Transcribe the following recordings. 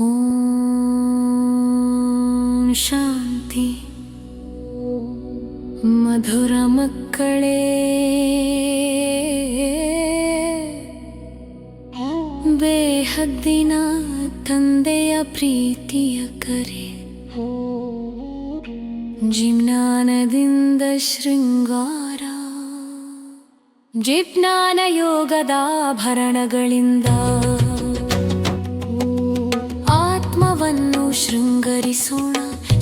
ಓಂ ಶಾಂತಿ. ಮಧುರ ಮಕ್ಕಳೇ, ಬೇಹದ್ದಿನ ತಂದೆಯ ಪ್ರೀತಿಯ ಕರೆ, ಜಿಜ್ಞಾನದಿಂದ ಶೃಂಗಾರ, ಜಿಜ್ಞಾನ ಯೋಗದ ಆಭರಣಗಳಿಂದ ಆತ್ಮವನ್ನು ಶೃಂಗರಿಸೋಣ.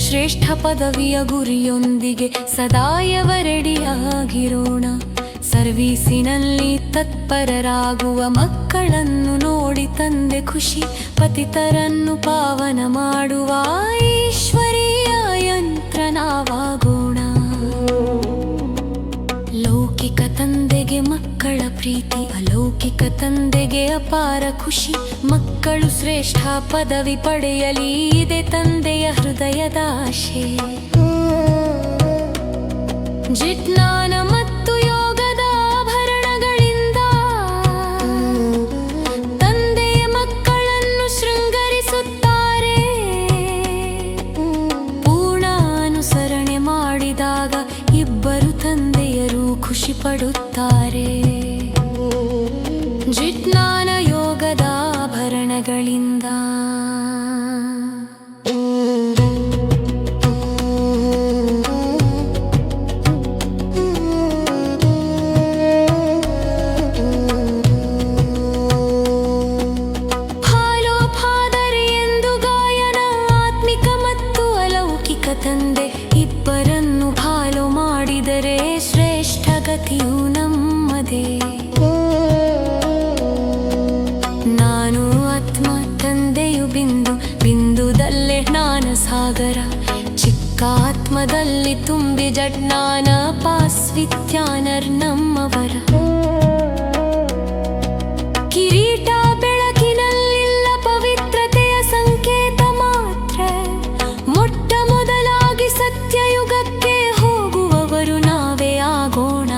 ಶ್ರೇಷ್ಠ ಪದವಿಯ ಗುರಿಯೊಂದಿಗೆ ಸದಾಯವ ರೆಡಿಯಾಗಿರೋಣ. ಸರ್ವೀಸಿನಲ್ಲಿ ತತ್ಪರರಾಗುವ ಮಕ್ಕಳನ್ನು ನೋಡಿ ತಂದೆ ಖುಷಿ. ಪತಿತರನ್ನು ಪಾವನ ಮಾಡುವ ಈಶ್ವರೀಯ ಯಂತ್ರ ನಾವಾಗೋಣ. ಲೌಕಿಕ ತಂದೆಗೆ ಮಕ್ಕಳ ಪ್ರೀತಿ, ಅಲೌಕಿಕ ತಂದೆಗೆ ಅಪಾರ ಖುಷಿ. ಮಕ್ಕಳು ಶ್ರೇಷ್ಠ ಪದವಿ ಪಡೆಯಲಿ, ಇದೆ ತಂದೆಯ ಹೃದಯದ ಆಶೆ. ಜಿಜ್ಞಾನ ಮತ್ತು ಯೋಗದ ಆಭರಣಗಳಿಂದ ತಂದೆಯ ಮಕ್ಕಳನ್ನು ಶೃಂಗರಿಸುತ್ತಾರೆ. ಪೂರ್ಣ ಅನುಸರಣೆ ಮಾಡಿದಾಗ ಇಬ್ಬರು ತಂದೆಯರು ಖುಷಿ ಪಡುತ್ತಾರೆ. ಜಿಜ್ಞಾನ ಯೋಗದ ಆಭರಣಗಳಿಂದ ಫಾಲೋ ಫಾದರ್ ಎಂದು ಗಾಯನ. ಆತ್ಮಿಕ ಮತ್ತು ಅಲೌಕಿಕ ತಂದೆ ಇಬ್ಬರನ್ನು ಫಾಲೋ ಮಾಡಿದರೆ ಶ್ರೇಷ್ಠ ಗತಿಯು ನಮ್ಮದೇ. ನಾನು ಆತ್ಮ, ತಂದೆಯು ಬಿಂದು, ಬಿಂದುದಲ್ಲೇ ಜ್ಞಾನ ಸಾಗರ. ಚಿಕ್ಕ ಆತ್ಮದಲ್ಲಿ ತುಂಬಿ ಜಜ್ಞಾನ ಪಾಸ್ವಿತ್ಯಾನರ್ ನಮ್ಮವರ. ಕಿರೀಟ ಬೆಳಕಿನಲ್ಲಿಲ್ಲ, ಪವಿತ್ರತೆಯ ಸಂಕೇತ ಮಾತ್ರ. ಮೊಟ್ಟ ಮೊದಲಾಗಿ ಸತ್ಯಯುಗಕ್ಕೆ ಹೋಗುವವರು ನಾವೇ ಆಗೋಣ.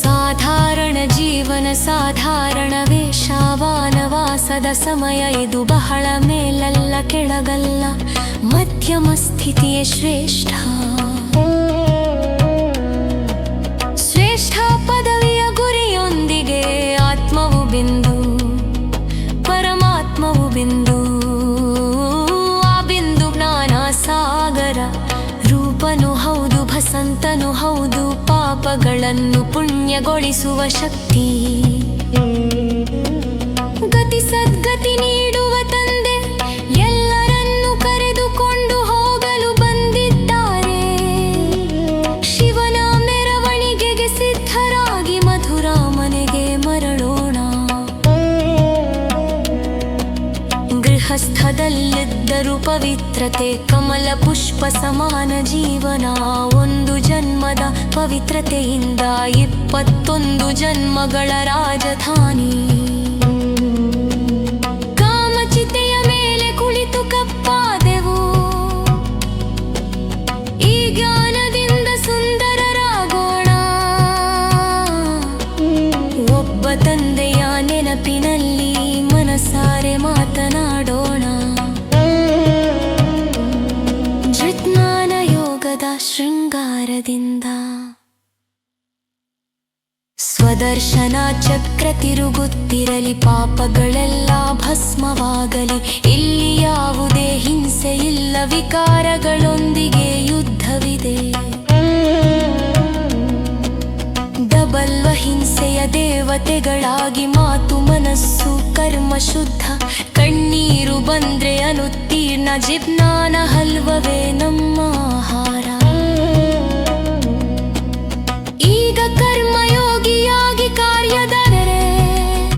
ಸಾಧಾರಣ ಜೀವನ, ಸಾಧಾರಣ ವೇಷ, ವಾನವಾಸದ ಸಮಯ ಇದು ಬಹಳ ಮೇಲಲ್ಲ ಕೆಳಗಲ್ಲ, ಮಧ್ಯಮ ಸ್ಥಿತಿಯೇ ಶ್ರೇಷ್ಠ. ಶ್ರೇಷ್ಠ ಪದವಿಯ ಗುರಿಯೊಂದಿಗೆ ಆತ್ಮವು ಬಿಂದು, ಪರಮಾತ್ಮವು ಬಿಂದು. ಆ ಬಿಂದು ಜ್ಞಾನ ಸಾಗರ. ರೂಪನು ಹೌದು, ಭಸಂತನು ಹೌದು, ಪಾಪಗಳನ್ನು ಪುಣ್ಯಗೊಳಿಸುವ ಶಕ್ತಿ. ಗತಿ ಸದ್ಗತಿ ನೀಡುವ ತಂದೆ ಎಲ್ಲರನ್ನು ಕರೆದುಕೊಂಡು ಹೋಗಲು ಬಂದಿದ್ದಾರೆ. ಶಿವನ ಮೆರವಣಿಗೆಗೆ ಸಿದ್ಧರಾಗಿ ಮಧುರ ಮನೆಗೆ ಮರಳೋಣ. ಗೃಹಸ್ಥದಲ್ಲಿದ್ದರೂ ಪವಿತ್ರತೆ, ಕಮಲ ಪುಷ್ಪ ಸಮಾನ ಜೀವನ. ಒಂದು ಜನ್ಮದ ಪವಿತ್ರತೆಯಿಂದ 21 ಜನ್ಮಗಳ ರಾಜಧಾನಿ. ಕಾಮಚಿತೆಯ ಮೇಲೆ ಕುಳಿತು ಕಪ್ಪಾದೆವು, ಈ ಜ್ಞಾನದಿಂದ ಸುಂದರರಾಗೋಣ. ಒಬ್ಬ ತಂದೆಯ ನೆನಪಿನಲ್ಲಿ ಮನಸಾರೆ ಮಾತನಾಡೋಣ. ಜಿಜ್ಞಾನ ಯೋಗದ ಶೃಂಗಾರದಿಂದ ಸ್ವದರ್ಶನ ಚಕ್ರ ತಿರುಗುತ್ತಿರಲಿ, ಪಾಪಗಳೆಲ್ಲ ಭಸ್ಮವಾಗಲಿ. ಇಲ್ಲಿ ಯಾವುದೇ ಹಿಂಸೆ ಇಲ್ಲ, ವಿಕಾರಗಳೊಂದಿಗೆ ಯುದ್ಧವಿದೆ. ಡಬಲ್ ಅಹಿಂಸೆಯ ದೇವತೆಗಳಾಗಿ ಮಾತು ಮನಸ್ಸು ಕರ್ಮ ಶುದ್ಧ. ಕಣ್ಣೀರು ಬಂದ್ರೆ ಅನುತ್ತೀರ್ಣ, ಜಿಜ್ಞಾನ ಹಲ್ವವೇ ನಮ್ಮ